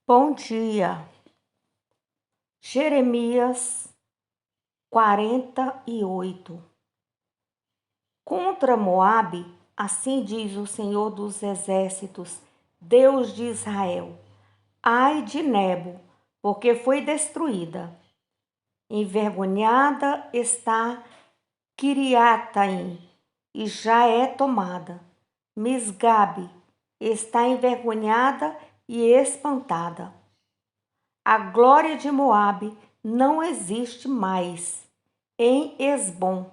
Bom dia. Jeremias 48. Contra Moabe, assim diz o Senhor dos Exércitos, Deus de Israel: ai de Nebo, porque foi destruída. Envergonhada está Quiriataim, e já é tomada. Misgabe está envergonhada e espantada. A glória de Moabe não existe mais. Em Esbom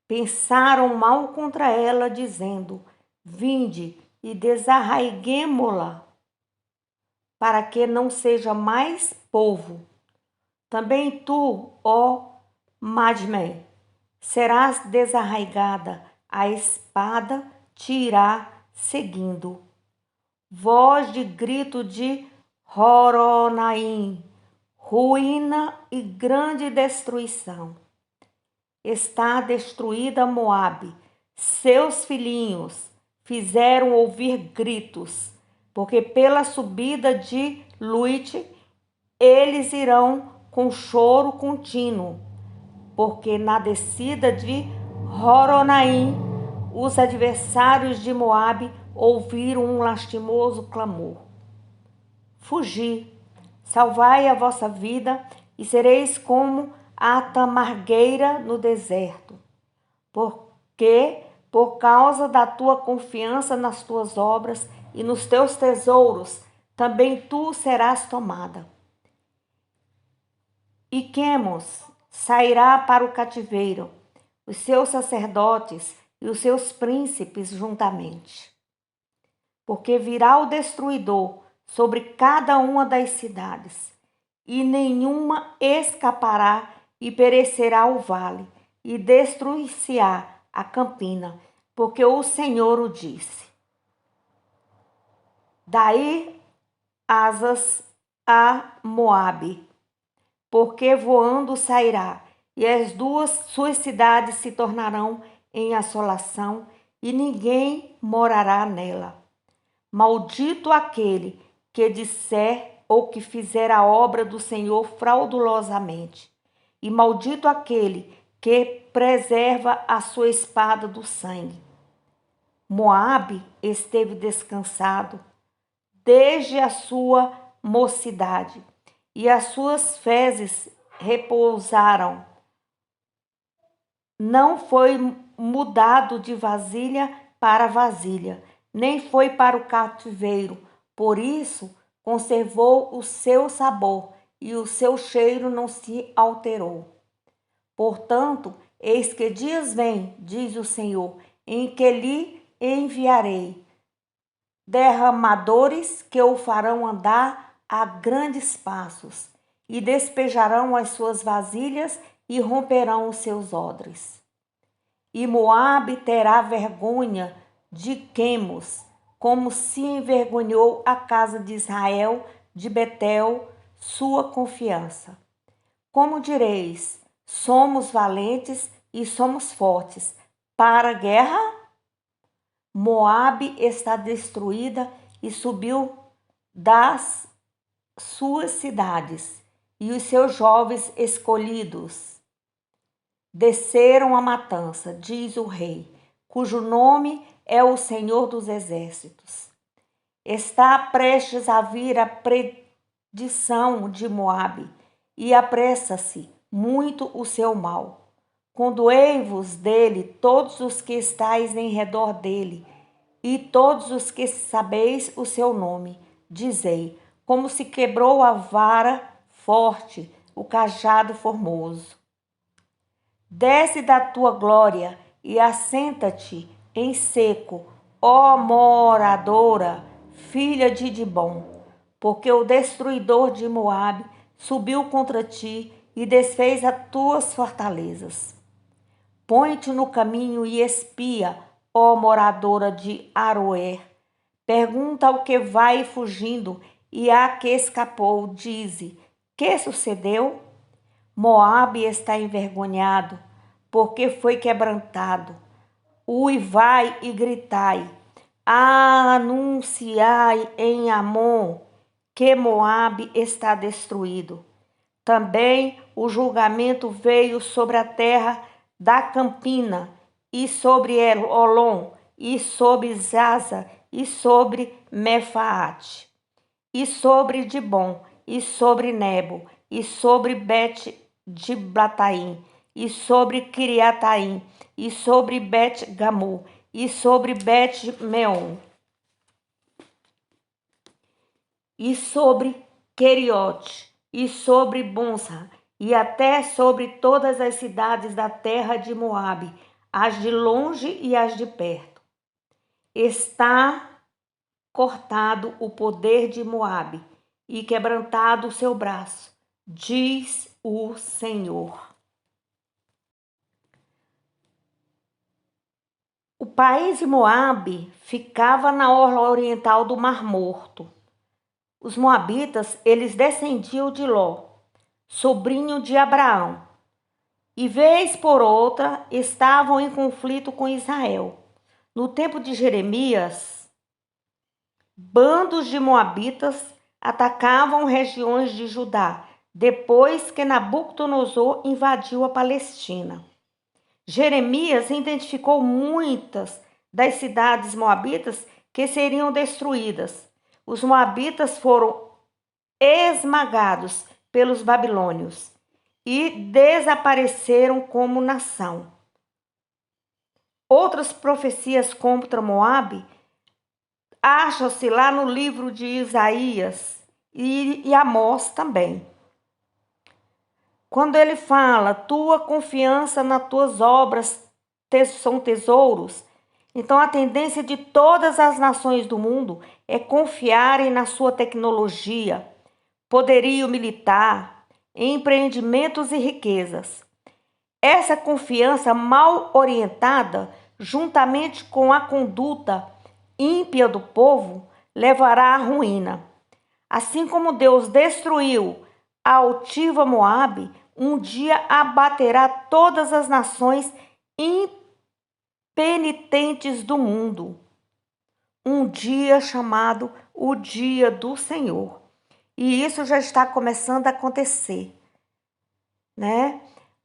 pensaram mal contra ela, dizendo: vinde e desarraiguemo-la, para que não seja mais povo. Também tu, ó Madmen, serás desarraigada, a espada te irá seguindo. Voz de grito de Horonaim, ruína e grande destruição. Está destruída Moabe, seus filhinhos fizeram ouvir gritos, porque pela subida de Luite eles irão com choro contínuo, porque na descida de Horonaim os adversários de Moabe ouviram um lastimoso clamor. Fugi, salvai a vossa vida e sereis como a tamargueira no deserto, porque por causa da tua confiança nas tuas obras e nos teus tesouros, também tu serás tomada. E Quemos sairá para o cativeiro, os seus sacerdotes e os seus príncipes juntamente. Porque virá o destruidor sobre cada uma das cidades, e nenhuma escapará, e perecerá o vale, e destruir-se-á a campina, porque o Senhor o disse. Daí asas a Moabe, porque voando sairá, e as suas cidades se tornarão em assolação, e ninguém morará nela. Maldito aquele que disser ou que fizer a obra do Senhor fraudulosamente, e maldito aquele que preserva a sua espada do sangue. Moabe esteve descansado desde a sua mocidade, e as suas fezes repousaram. Não foi mudado de vasilha para vasilha, nem foi para o cativeiro. Por isso, conservou o seu sabor e o seu cheiro não se alterou. Portanto, eis que dias vêm, diz o Senhor, em que lhe enviarei derramadores que o farão andar a grandes passos, e despejarão as suas vasilhas e romperão os seus odres. E Moabe terá vergonha de Quemos, como se envergonhou a casa de Israel, de Betel, sua confiança. Como direis, somos valentes e somos fortes para a guerra? Moabe está destruída e subiu das suas cidades, e os seus jovens escolhidos desceram à matança, diz o rei, cujo nome é o Senhor dos Exércitos. Está prestes a vir a perdição de Moabe, e apressa-se muito o seu mal. Condoei-vos dele, todos os que estáis em redor dele, e todos os que sabeis o seu nome. Dizei, como se quebrou a vara forte, o cajado formoso. Desce da tua glória e assenta-te em seco, ó moradora, filha de Dibom, porque o destruidor de Moabe subiu contra ti e desfez as tuas fortalezas. Põe-te no caminho e espia, ó moradora de Aroer. Pergunta ao que vai fugindo e a que escapou, dize: que sucedeu? Moabe está envergonhado, porque foi quebrantado. Uivai e gritai, anunciai em Amon, que Moabe está destruído. Também o julgamento veio sobre a terra da Campina, e sobre Olom, e sobre Zaza, e sobre Mefaate, e sobre Dibom, e sobre Nebo, e sobre Bet-Diblataim, e sobre Kiriataim, e sobre Bet-Gamu, e sobre Bet-Meon, e sobre Queriote, e sobre Bonsa, e até sobre todas as cidades da terra de Moabe, as de longe e as de perto. Está cortado o poder de Moabe e quebrantado o seu braço, diz o Senhor. O país de Moabe ficava na orla oriental do Mar Morto. Os moabitas, eles descendiam de Ló, sobrinho de Abraão, e vez por outra estavam em conflito com Israel. No tempo de Jeremias, bandos de moabitas atacavam regiões de Judá, depois que Nabucodonosor invadiu a Palestina. Jeremias identificou muitas das cidades moabitas que seriam destruídas. Os moabitas foram esmagados pelos babilônios e desapareceram como nação. Outras profecias contra Moabe acham-se lá no livro de Isaías e Amós também. Quando ele fala, tua confiança nas tuas obras são tesouros, então a tendência de todas as nações do mundo é confiarem na sua tecnologia, poderio militar, empreendimentos e riquezas. Essa confiança mal orientada, juntamente com a conduta ímpia do povo, levará à ruína. Assim como Deus destruiu a altiva Moabe, um dia abaterá todas as nações impenitentes do mundo. Um dia chamado o dia do Senhor. E isso já está começando a acontecer, né?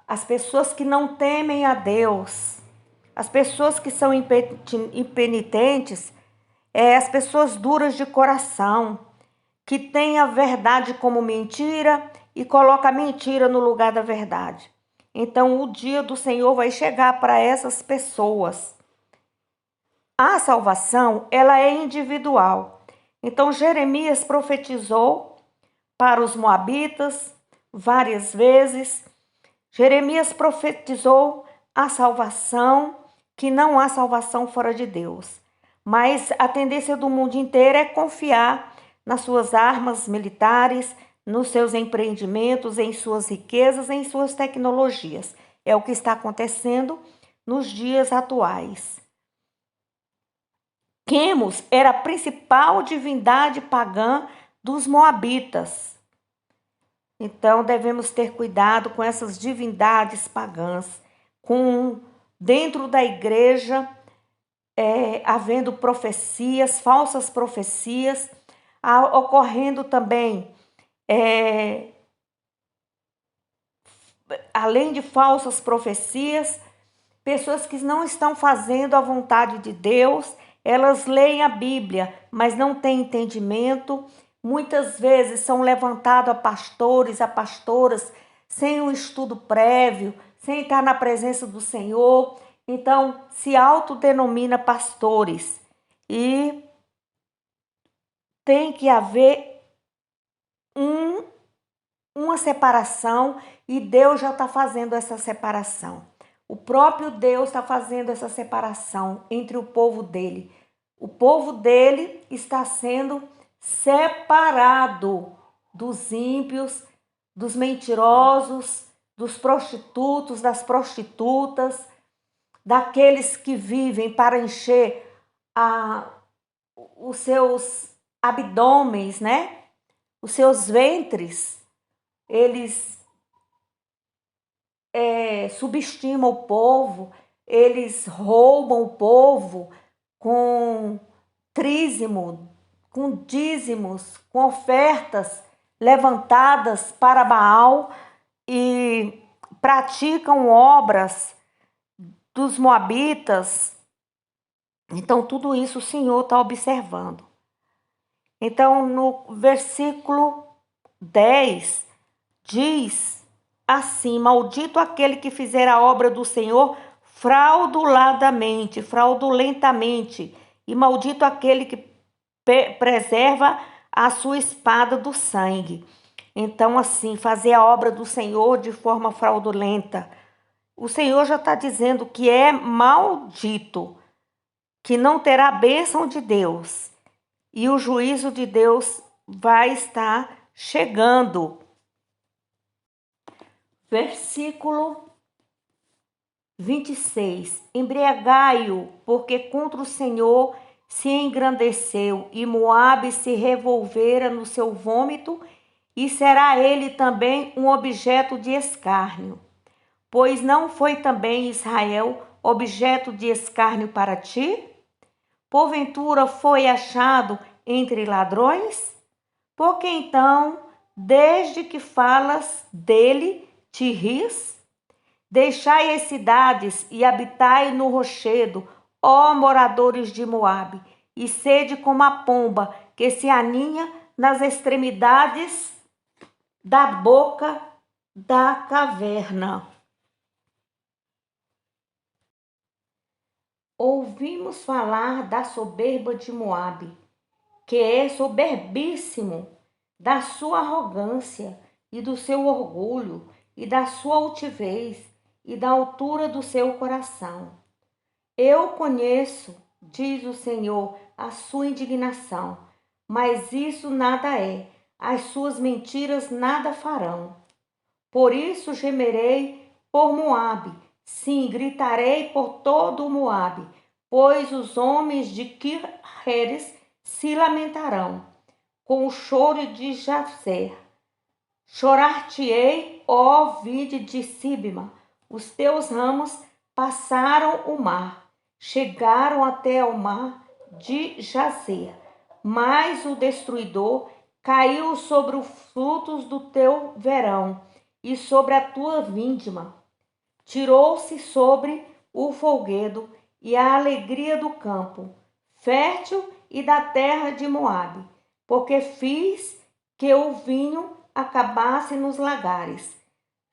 As pessoas que não temem a Deus, as pessoas que são impenitentes, as pessoas duras de coração, que têm a verdade como mentira e coloca a mentira no lugar da verdade. Então o dia do Senhor vai chegar para essas pessoas. A salvação, ela é individual. Então Jeremias profetizou para os moabitas várias vezes. Jeremias profetizou a salvação, que não há salvação fora de Deus. Mas a tendência do mundo inteiro é confiar nas suas armas militares, nos seus empreendimentos, em suas riquezas, em suas tecnologias. É o que está acontecendo nos dias atuais. Quemos era a principal divindade pagã dos moabitas. Então devemos ter cuidado com essas divindades pagãs, com dentro da igreja havendo profecias, falsas profecias, ocorrendo também, além de falsas profecias, pessoas que não estão fazendo a vontade de Deus. Elas leem a Bíblia, mas não têm entendimento. Muitas vezes são levantados a pastores, a pastoras, sem um estudo prévio, sem estar na presença do Senhor. Então, se autodenomina pastores. E tem que haver uma separação, e Deus já está fazendo essa separação. O próprio Deus está fazendo essa separação entre o povo dele. O povo dele está sendo separado dos ímpios, dos mentirosos, dos prostitutos, das prostitutas, daqueles que vivem para encher os seus abdômenes, né? Os seus ventres. Eles subestimam o povo, eles roubam o povo com trízimo, com dízimos, com ofertas levantadas para Baal e praticam obras dos moabitas. Então, tudo isso o Senhor está observando. Então, no versículo 10, diz assim: maldito aquele que fizer a obra do Senhor fraudulentamente, e maldito aquele que preserva a sua espada do sangue. Então, assim, fazer a obra do Senhor de forma fraudulenta. O Senhor já está dizendo que é maldito, que não terá a bênção de Deus. E o juízo de Deus vai estar chegando. Versículo 26. Embriagai-o, porque contra o Senhor se engrandeceu, e Moabe se revolvera no seu vômito, e será ele também um objeto de escárnio. Pois não foi também Israel objeto de escárnio para ti? Porventura foi achado entre ladrões? Porque então, desde que falas dele, te ris? Deixai as cidades e habitai no rochedo, ó moradores de Moabe, e sede como a pomba que se aninha nas extremidades da boca da caverna. Ouvimos falar da soberba de Moabe, que é soberbíssimo, da sua arrogância e do seu orgulho e da sua altivez e da altura do seu coração. Eu conheço, diz o Senhor, a sua indignação, mas isso nada é, as suas mentiras nada farão. Por isso gemerei por Moabe, sim, gritarei por todo o Moabe, pois os homens de Kir-Heres se lamentarão com o choro de Jazer. Chorar-te-ei, ó vide de Sibma, os teus ramos passaram o mar, chegaram até ao mar de Jazer, mas o destruidor caiu sobre os frutos do teu verão e sobre a tua vindima. Tirou-se sobre o folguedo e a alegria do campo, fértil e da terra de Moabe, porque fiz que o vinho acabasse nos lagares.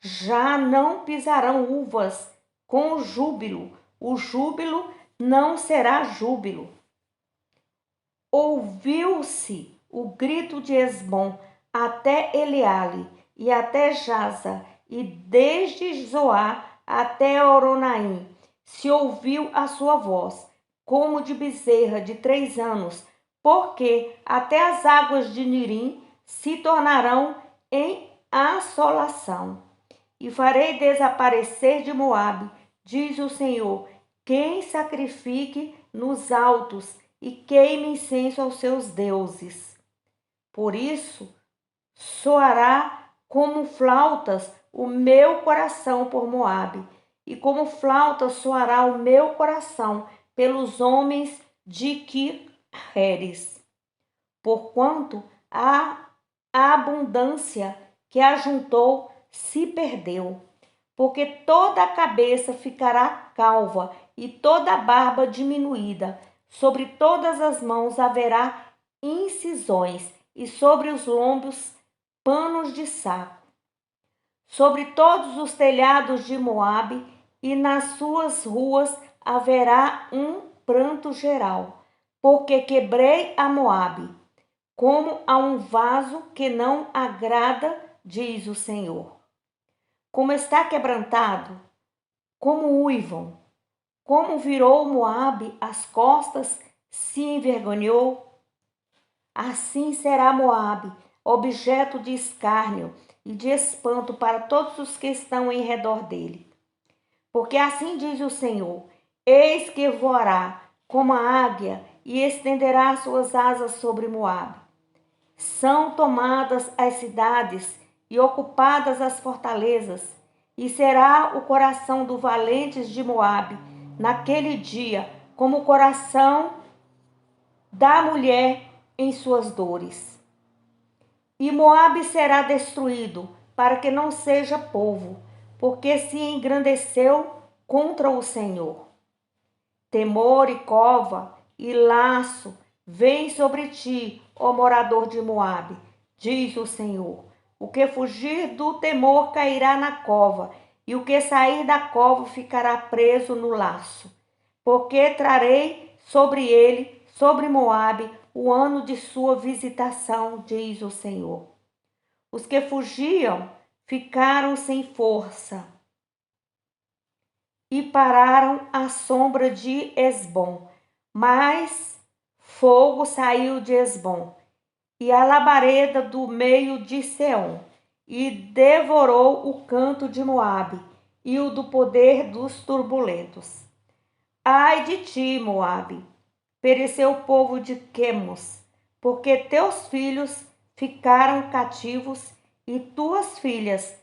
Já não pisarão uvas com o júbilo não será júbilo. Ouviu-se o grito de Esbom até Eleale e até Jaza, e desde Zoar até Oronaim se ouviu a sua voz, como de bezerra de 3 anos, porque até as águas de Nirim se tornarão em assolação. E farei desaparecer de Moabe, diz o Senhor, quem sacrifique nos altos e queime incenso aos seus deuses. Por isso, soará como flautas o meu coração por Moabe, e como flauta soará o meu coração pelos homens de Kir-Heres. Porquanto a abundância que ajuntou se perdeu, porque toda a cabeça ficará calva e toda a barba diminuída, sobre todas as mãos haverá incisões, e sobre os lombos panos de saco. Sobre todos os telhados de Moabe e nas suas ruas haverá um pranto geral, porque quebrei a Moabe, como a um vaso que não agrada, diz o Senhor. Como está quebrantado, como uivam, como virou Moabe as costas, se envergonhou. Assim será Moabe, objeto de escárnio e de espanto para todos os que estão em redor dele. Porque assim diz o Senhor: eis que voará como a águia e estenderá suas asas sobre Moabe. São tomadas as cidades e ocupadas as fortalezas, e será o coração dos valentes de Moabe naquele dia como o coração da mulher em suas dores. E Moabe será destruído, para que não seja povo, porque se engrandeceu contra o Senhor. Temor e cova e laço vêm sobre ti, ó morador de Moabe, diz o Senhor. O que fugir do temor cairá na cova, e o que sair da cova ficará preso no laço. Porque trarei sobre ele, sobre Moabe, o ano de sua visitação, diz o Senhor. Os que fugiam ficaram sem força e pararam à sombra de Esbom. Mas fogo saiu de Esbom e a labareda do meio de Seom, e devorou o canto de Moabe e o do poder dos turbulentos. Ai de ti, Moabe! Pereceu o povo de Quemos, porque teus filhos ficaram cativos e tuas filhas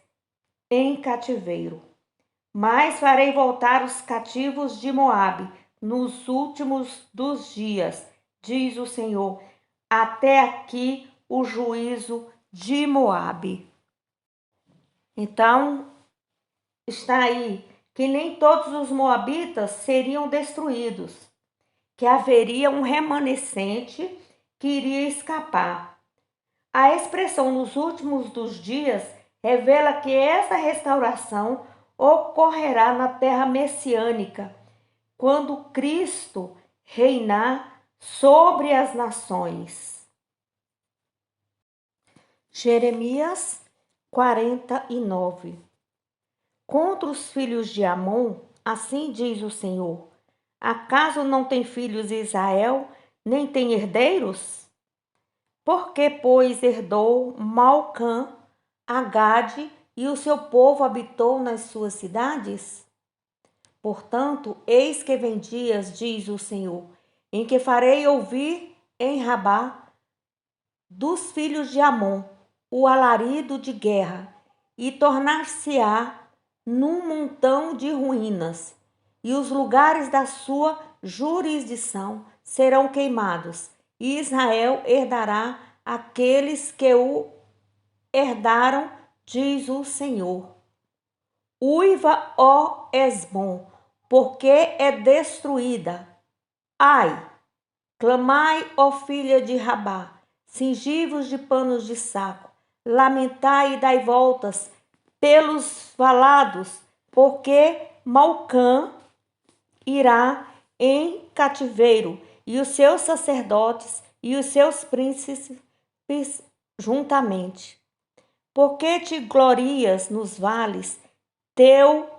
em cativeiro. Mas farei voltar os cativos de Moabe nos últimos dos dias, diz o Senhor. Até aqui o juízo de Moabe. Então, está aí que nem todos os moabitas seriam destruídos, que haveria um remanescente que iria escapar. A expressão nos últimos dos dias revela que essa restauração ocorrerá na terra messiânica, quando Cristo reinar sobre as nações. Jeremias 49. Contra os filhos de Amon, assim diz o Senhor: acaso não tem filhos Israel, nem tem herdeiros? Por que, pois, herdou Malcã, Agade, e o seu povo habitou nas suas cidades? Portanto, eis que vem dias, diz o Senhor, em que farei ouvir em Rabá dos filhos de Amon o alarido de guerra, e tornar-se-á num montão de ruínas, e os lugares da sua jurisdição serão queimados, e Israel herdará aqueles que o herdaram, diz o Senhor. Uiva, ó Esbom, porque é destruída. Ai, clamai, ó filha de Rabá, cingivos de panos de saco, lamentai e dai voltas pelos valados, porque Malcã irá em cativeiro, e os seus sacerdotes e os seus príncipes juntamente. Porque te glorias nos vales, teu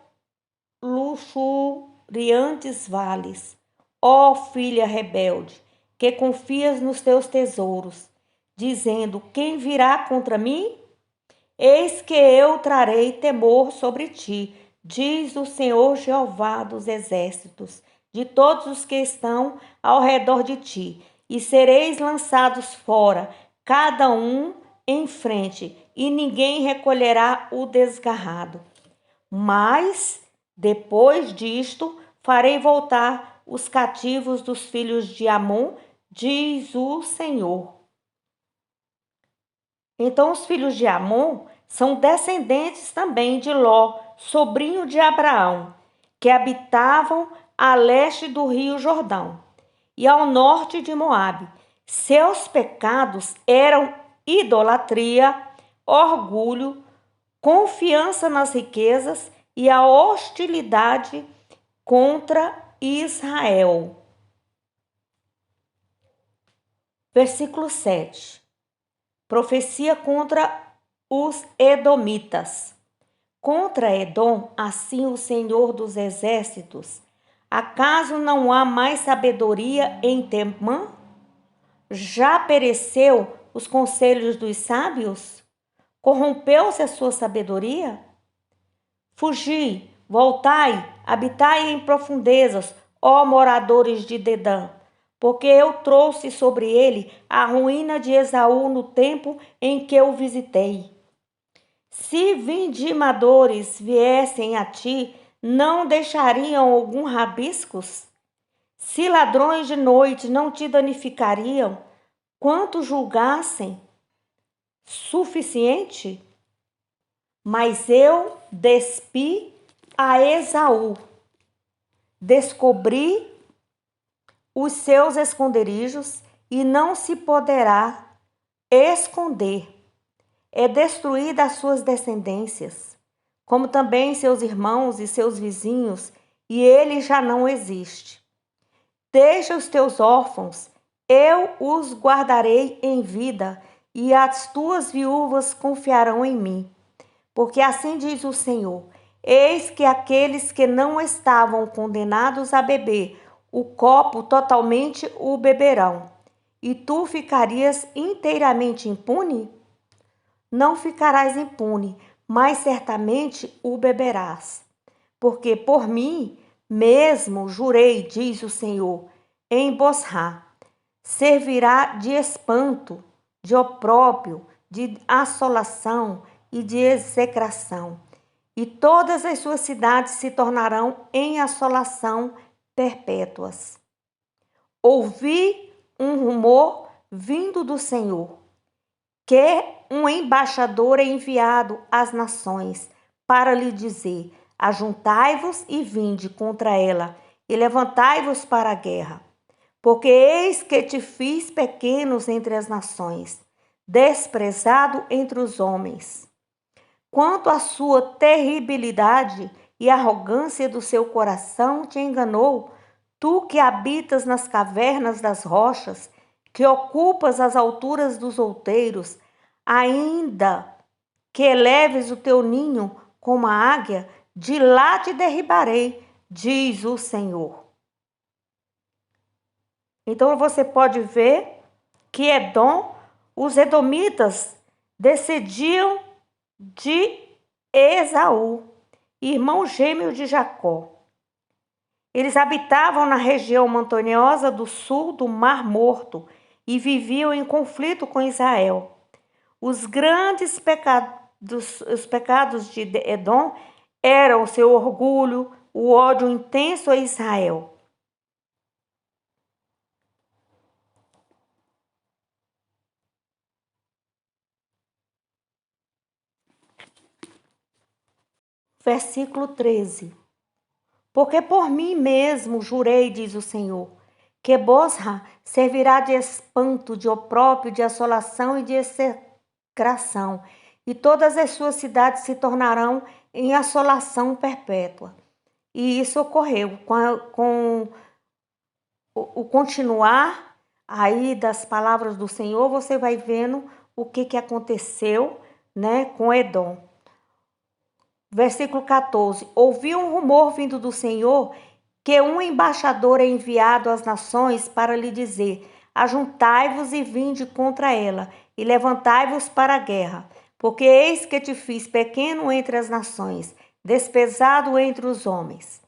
luxuriantes vales, ó filha rebelde, que confias nos teus tesouros, dizendo: quem virá contra mim? Eis que eu trarei temor sobre ti, diz o Senhor Jeová dos exércitos, de todos os que estão ao redor de ti, e sereis lançados fora, cada um em frente, e ninguém recolherá o desgarrado. Mas, depois disto, farei voltar os cativos dos filhos de Amon, diz o Senhor. Então, os filhos de Amon são descendentes também de Ló, sobrinho de Abraão, que habitavam a leste do rio Jordão e ao norte de Moabe. Seus pecados eram idolatria, orgulho, confiança nas riquezas e a hostilidade contra Israel. Versículo 7. Profecia contra os edomitas. Contra Edom, assim o Senhor dos exércitos: acaso não há mais sabedoria em Temã? Já pereceu os conselhos dos sábios? Corrompeu-se a sua sabedoria? Fugi, voltai, habitai em profundezas, ó moradores de Dedã, porque eu trouxe sobre ele a ruína de Esaú no tempo em que o visitei. Se vindimadores viessem a ti, não deixariam algum rabiscos? Se ladrões de noite não te danificariam, quanto julgassem suficiente, mas eu despi a Esaú, descobri os seus esconderijos e não se poderá esconder. É destruída as suas descendências, como também seus irmãos e seus vizinhos, e ele já não existe. Deixa os teus órfãos, eu os guardarei em vida, e as tuas viúvas confiarão em mim. Porque assim diz o Senhor: eis que aqueles que não estavam condenados a beber o copo totalmente o beberão, e tu ficarias inteiramente impune? Não ficarás impune, mas certamente o beberás. Porque por mim mesmo jurei, diz o Senhor, em Bosra, servirá de espanto, de opróbrio, de assolação e de execração. E todas as suas cidades se tornarão em assolação perpétuas. Ouvi um rumor vindo do Senhor, que um embaixador é enviado às nações para lhe dizer: ajuntai-vos e vinde contra ela, e levantai-vos para a guerra. Porque eis que te fiz pequenos entre as nações, desprezado entre os homens. Quanto à sua terribilidade e arrogância do seu coração te enganou, tu que habitas nas cavernas das rochas, que ocupas as alturas dos outeiros, ainda que eleves o teu ninho como a águia, de lá te derribarei, diz o Senhor. Então você pode ver que Edom, os edomitas descendiam de Esaú, irmão gêmeo de Jacó. Eles habitavam na região montanhosa do sul do Mar Morto e viviam em conflito com Israel. Os grandes pecados de Edom eram o seu orgulho, o ódio intenso a Israel. Versículo 13. Porque por mim mesmo jurei, diz o Senhor, que Bosra servirá de espanto, de opróbrio, de assolação e de execração, e todas as suas cidades se tornarão em assolação perpétua. E isso ocorreu com o continuar aí das palavras do Senhor, você vai vendo o que aconteceu, né, com Edom. Versículo 14. Ouvi um rumor vindo do Senhor, que um embaixador é enviado às nações para lhe dizer: ajuntai-vos e vinde contra ela, e levantai-vos para a guerra. Porque eis que te fiz pequeno entre as nações, desprezado entre os homens.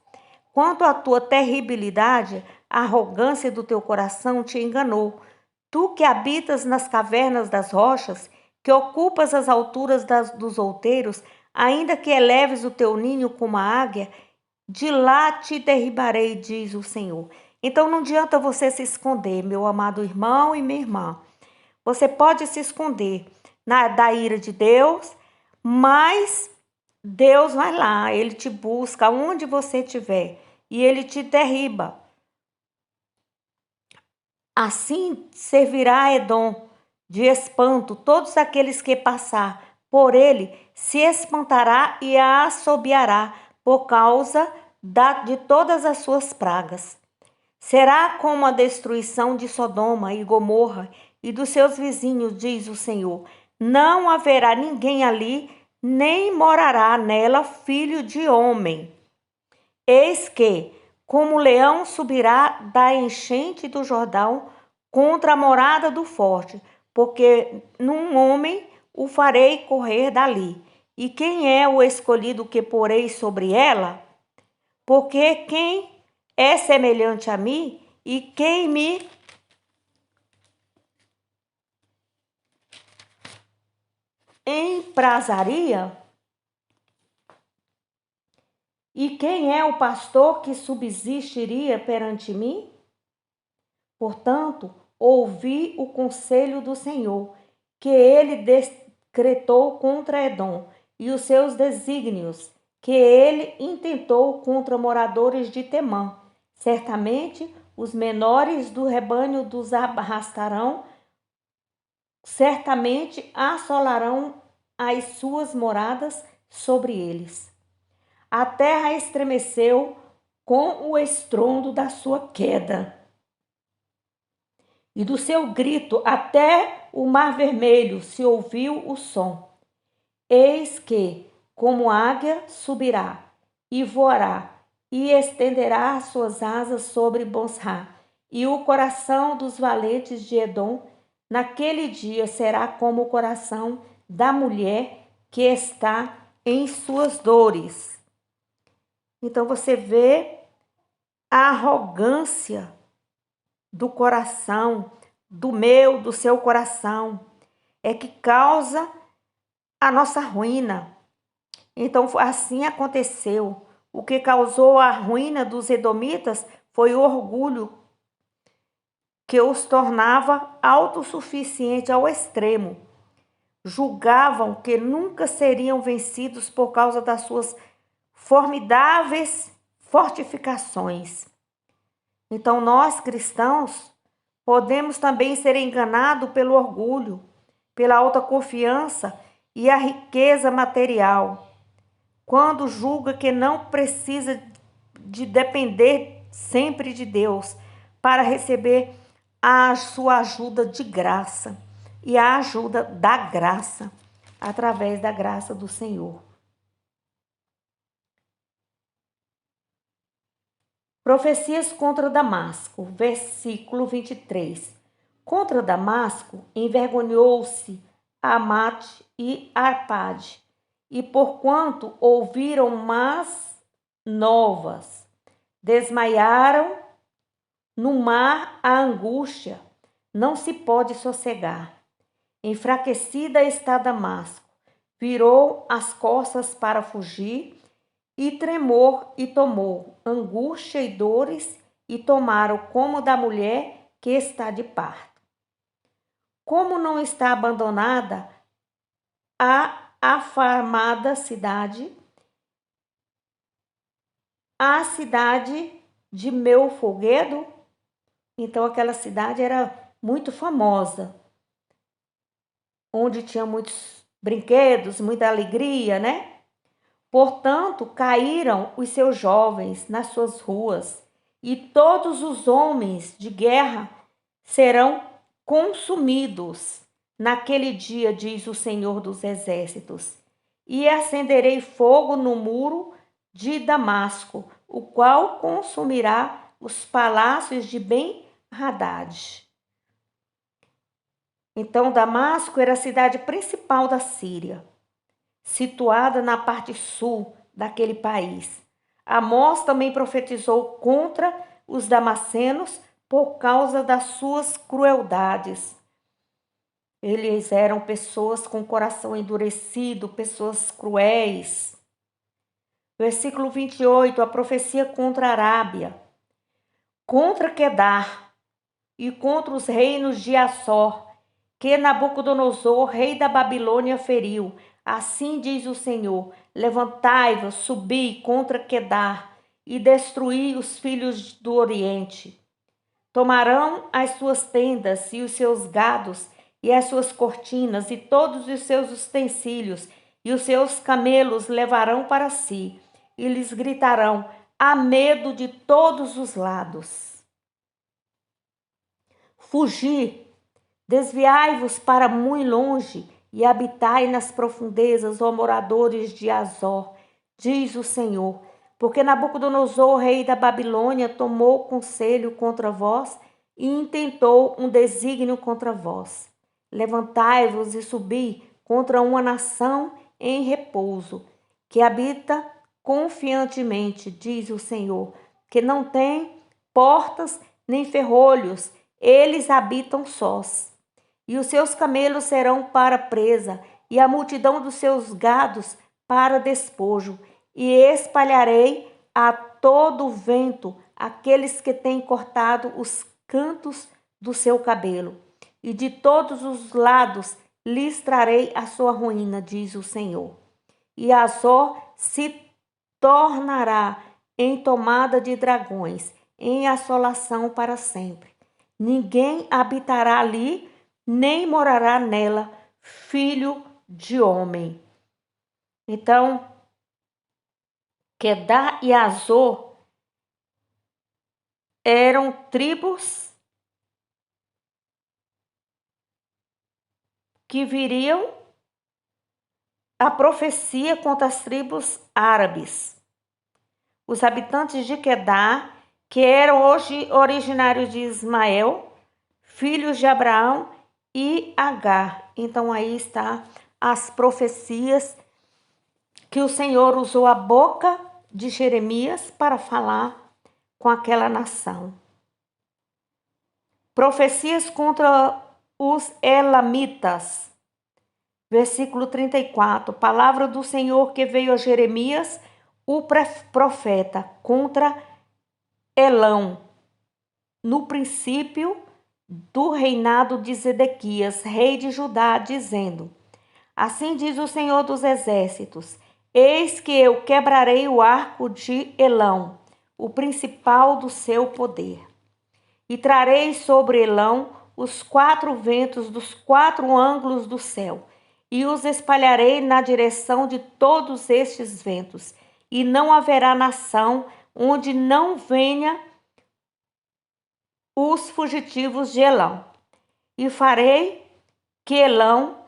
Quanto à tua terribilidade, a arrogância do teu coração te enganou. Tu que habitas nas cavernas das rochas, que ocupas as alturas dos outeiros, ainda que eleves o teu ninho como a águia, de lá te derribarei, diz o Senhor. Então não adianta você se esconder, meu amado irmão e minha irmã. Você pode se esconder da ira de Deus, mas Deus vai lá, Ele te busca onde você estiver e Ele te derriba. Assim servirá Edom de espanto, todos aqueles que passar por ele se espantará e a assobiará por causa de todas as suas pragas. Será como a destruição de Sodoma e Gomorra e dos seus vizinhos, diz o Senhor. Não haverá ninguém ali, nem morará nela filho de homem. Eis que, como o leão subirá da enchente do Jordão contra a morada do forte, porque num homem o farei correr dali. E quem é o escolhido que porei sobre ela? Porque quem é semelhante a mim e quem me emprazaria? E quem é o pastor que subsistiria perante mim? Portanto, ouvi o conselho do Senhor, que ele decretou contra Edom, e os seus desígnios, que ele intentou contra moradores de Temã. Certamente os menores do rebanho dos arrastarão, certamente assolarão as suas moradas sobre eles. A terra estremeceu com o estrondo da sua queda, e do seu grito até o mar vermelho se ouviu o som. Eis que, como águia, subirá e voará, e estenderá as suas asas sobre Bosra, e o coração dos valentes de Edom, naquele dia será como o coração da mulher que está em suas dores. Então você vê a arrogância do coração, do seu coração, é que causa a nossa ruína. Então assim aconteceu. O que causou a ruína dos edomitas foi o orgulho, que os tornava autossuficientes ao extremo. Julgavam que nunca seriam vencidos por causa das suas formidáveis fortificações. Então nós, cristãos, podemos também ser enganados pelo orgulho, pela alta confiança e a riqueza material, quando julga que não precisa de depender sempre de Deus para receber a sua ajuda de graça e a ajuda da graça, através da graça do Senhor. Profecias contra Damasco, versículo 23. Contra Damasco envergonhou-se Amate e Arpade, e porquanto ouviram más novas, desmaiaram no mar a angústia, não se pode sossegar. Enfraquecida está Damasco, virou as costas para fugir, e tremor e tomou angústia e dores, e tomaram como da mulher que está de parto. Como não está abandonada a afamada cidade, a cidade de Melfoguedo? Então aquela cidade era muito famosa, onde tinha muitos brinquedos, muita alegria, né? Portanto, caíram os seus jovens nas suas ruas, e todos os homens de guerra serão consumidos naquele dia, diz o Senhor dos Exércitos. E acenderei fogo no muro de Damasco, o qual consumirá os palácios de Ben-Hadad. Então, Damasco era a cidade principal da Síria, situada na parte sul daquele país. Amós também profetizou contra os damascenos por causa das suas crueldades. Eles eram pessoas com coração endurecido, pessoas cruéis. Versículo 28, a profecia contra a Arábia, contra Quedar e contra os reinos de Assor, que Nabucodonosor, rei da Babilônia, feriu. Assim diz o Senhor: levantai-vos, subi contra Quedar e destruí os filhos do Oriente. Tomarão as suas tendas e os seus gados e as suas cortinas e todos os seus utensílios, e os seus camelos levarão para si, e lhes gritarão: há medo de todos os lados. Fugi, desviai-vos para muito longe, e habitai nas profundezas, ó moradores de Azor, diz o Senhor, porque Nabucodonosor, rei da Babilônia, tomou conselho contra vós e intentou um desígnio contra vós. Levantai-vos e subi contra uma nação em repouso, que habita confiantemente, diz o Senhor, que não tem portas nem ferrolhos, eles habitam sós. E os seus camelos serão para presa, e a multidão dos seus gados para despojo. E espalharei a todo o vento aqueles que têm cortado os cantos do seu cabelo, e de todos os lados lhes trarei a sua ruína, diz o Senhor. E Azor se tornará em tomada de dragões, em assolação para sempre. Ninguém habitará ali, nem morará nela, filho de homem. Então, Quedar e Azor eram tribos que viriam a profecia contra as tribos árabes. Os habitantes de Quedar, que eram hoje originários de Ismael, filhos de Abraão e Agar. Então aí está as profecias que o Senhor usou a boca de Jeremias para falar com aquela nação. Profecias contra os elamitas. Versículo 34. Palavra do Senhor que veio a Jeremias, o profeta, contra Elão, no princípio do reinado de Zedequias, rei de Judá, dizendo: Assim diz o Senhor dos exércitos: Eis que eu quebrarei o arco de Elão, o principal do seu poder, e trarei sobre Elão os 4 ventos dos 4 ângulos do céu, e os espalharei na direção de todos estes ventos, e não haverá nação onde não venha os fugitivos de Elão. E farei que Elão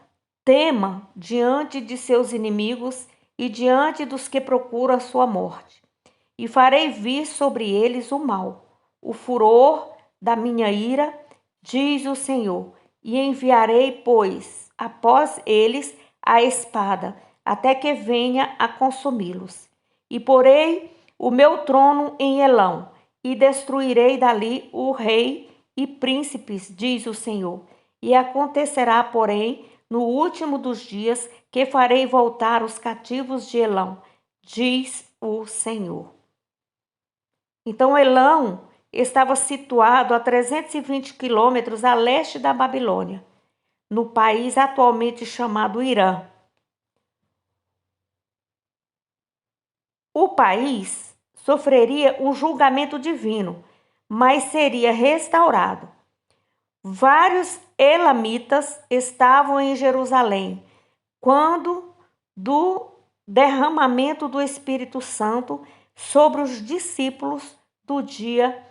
tema diante de seus inimigos e diante dos que procuram a sua morte. E farei vir sobre eles o mal, o furor da minha ira, diz o Senhor, e enviarei, pois, após eles a espada, até que venha a consumi-los. E porei o meu trono em Elão, e destruirei dali o rei e príncipes, diz o Senhor. E acontecerá, porém, no último dos dias, que farei voltar os cativos de Elão, diz o Senhor. Então, Elão estava situado a 320 quilômetros a leste da Babilônia, no país atualmente chamado Irã. O país sofreria um julgamento divino, mas seria restaurado. Vários elamitas estavam em Jerusalém quando do derramamento do Espírito Santo sobre os discípulos do dia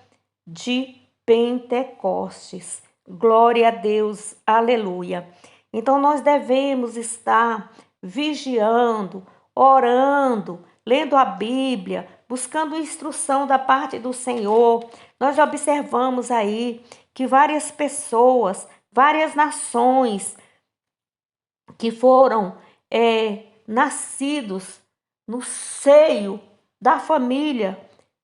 de Pentecostes. Glória a Deus, aleluia. Então nós devemos estar vigiando, orando, lendo a Bíblia, buscando instrução da parte do Senhor. Nós observamos aí que várias pessoas, várias nações que foram nascidos no seio da família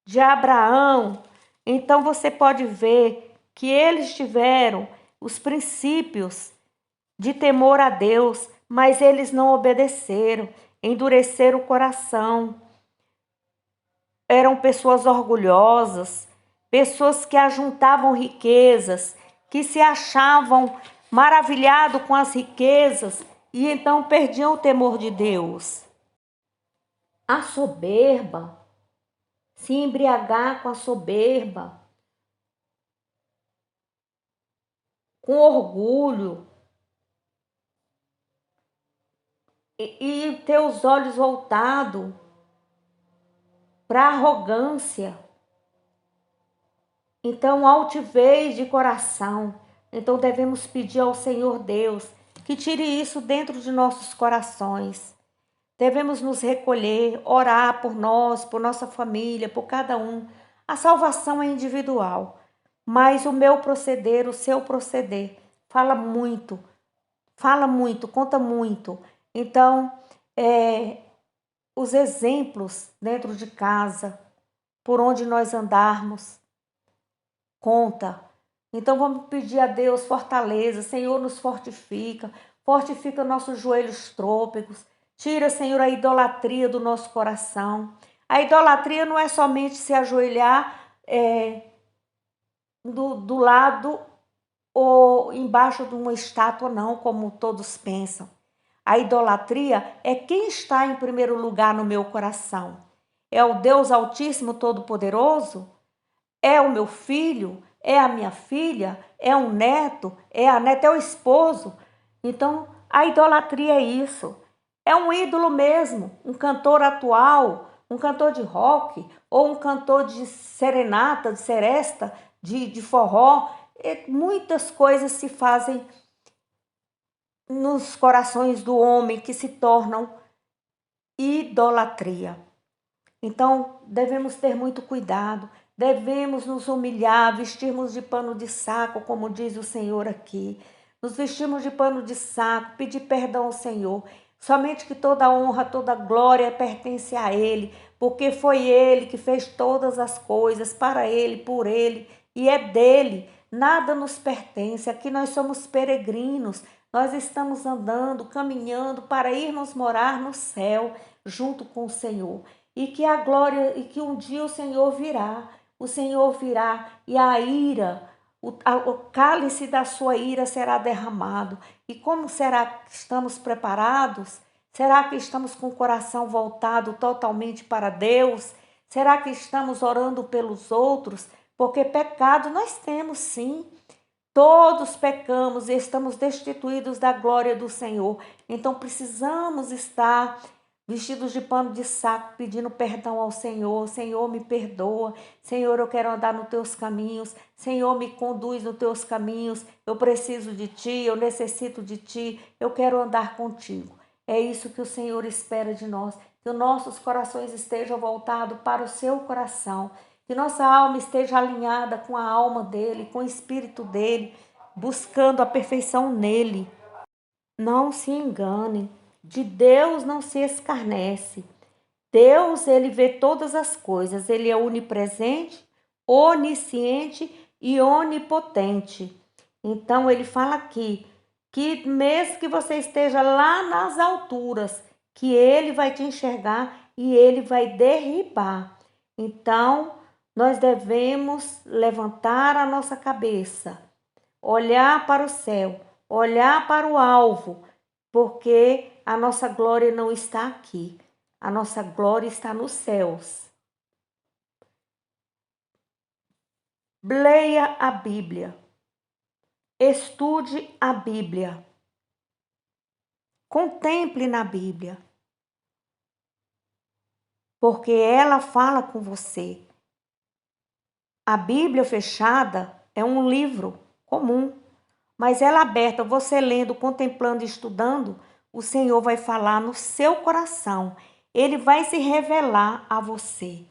de Abraão, então você pode ver que eles tiveram os princípios de temor a Deus, mas eles não obedeceram, endureceram o coração. Eram pessoas orgulhosas, pessoas que ajuntavam riquezas, que se achavam maravilhados com as riquezas e então perdiam o temor de Deus. A soberba, se embriagar com a soberba, com orgulho, e ter os olhos voltados para a arrogância. Então, altivez de coração. Então, devemos pedir ao Senhor Deus que tire isso dentro de nossos corações. Devemos nos recolher, orar por nós, por nossa família, por cada um. A salvação é individual, mas o meu proceder, o seu proceder, fala muito, conta muito. Então, os exemplos dentro de casa, por onde nós andarmos, conta. Então vamos pedir a Deus fortaleza. Senhor, nos fortifica nossos joelhos trôpegos. Tira, Senhor, a idolatria do nosso coração. A idolatria não é somente se ajoelhar do lado ou embaixo de uma estátua, não, como todos pensam. A idolatria é quem está em primeiro lugar no meu coração. É o Deus Altíssimo Todo-Poderoso? É o meu filho? É a minha filha? É um neto? É a neta? É o esposo? Então, a idolatria é isso. É um ídolo mesmo, um cantor atual, um cantor de rock, ou um cantor de serenata, de seresta, de forró. Muitas coisas se fazem nos corações do homem que se tornam idolatria. Então, devemos ter muito cuidado, devemos nos humilhar, vestirmos de pano de saco, como diz o Senhor aqui. Nos vestirmos de pano de saco, pedir perdão ao Senhor. Somente que toda honra, toda glória pertence a Ele, porque foi Ele que fez todas as coisas, para Ele, por Ele, e é dele. Nada nos pertence, aqui nós somos peregrinos, nós estamos andando, caminhando para irmos morar no céu, junto com o Senhor. E que a glória, e que um dia o Senhor virá e a ira, o cálice da sua ira será derramado. E como será que estamos preparados? Será que estamos com o coração voltado totalmente para Deus? Será que estamos orando pelos outros? Porque pecado nós temos sim. Todos pecamos e estamos destituídos da glória do Senhor. Então precisamos estar vestidos de pano de saco, pedindo perdão ao Senhor. Senhor, me perdoa. Senhor, eu quero andar nos teus caminhos. Senhor, me conduz nos teus caminhos. Eu preciso de ti, eu necessito de ti. Eu quero andar contigo. É isso que o Senhor espera de nós. Que os nossos corações estejam voltados para o seu coração. Que nossa alma esteja alinhada com a alma dele, com o espírito dele, buscando a perfeição nele. Não se engane, de Deus não se escarnece. Deus, ele vê todas as coisas, ele é onipresente, onisciente e onipotente. Então ele fala aqui que mesmo que você esteja lá nas alturas, que ele vai te enxergar e ele vai derribar. Então, nós devemos levantar a nossa cabeça, olhar para o céu, olhar para o alvo, porque a nossa glória não está aqui. A nossa glória está nos céus. Leia a Bíblia. Estude a Bíblia. Contemple na Bíblia. Porque ela fala com você. A Bíblia fechada é um livro comum, mas ela aberta, você lendo, contemplando e estudando, o Senhor vai falar no seu coração. Ele vai se revelar a você.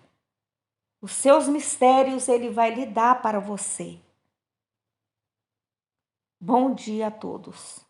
Os seus mistérios ele vai lhe dar para você. Bom dia a todos.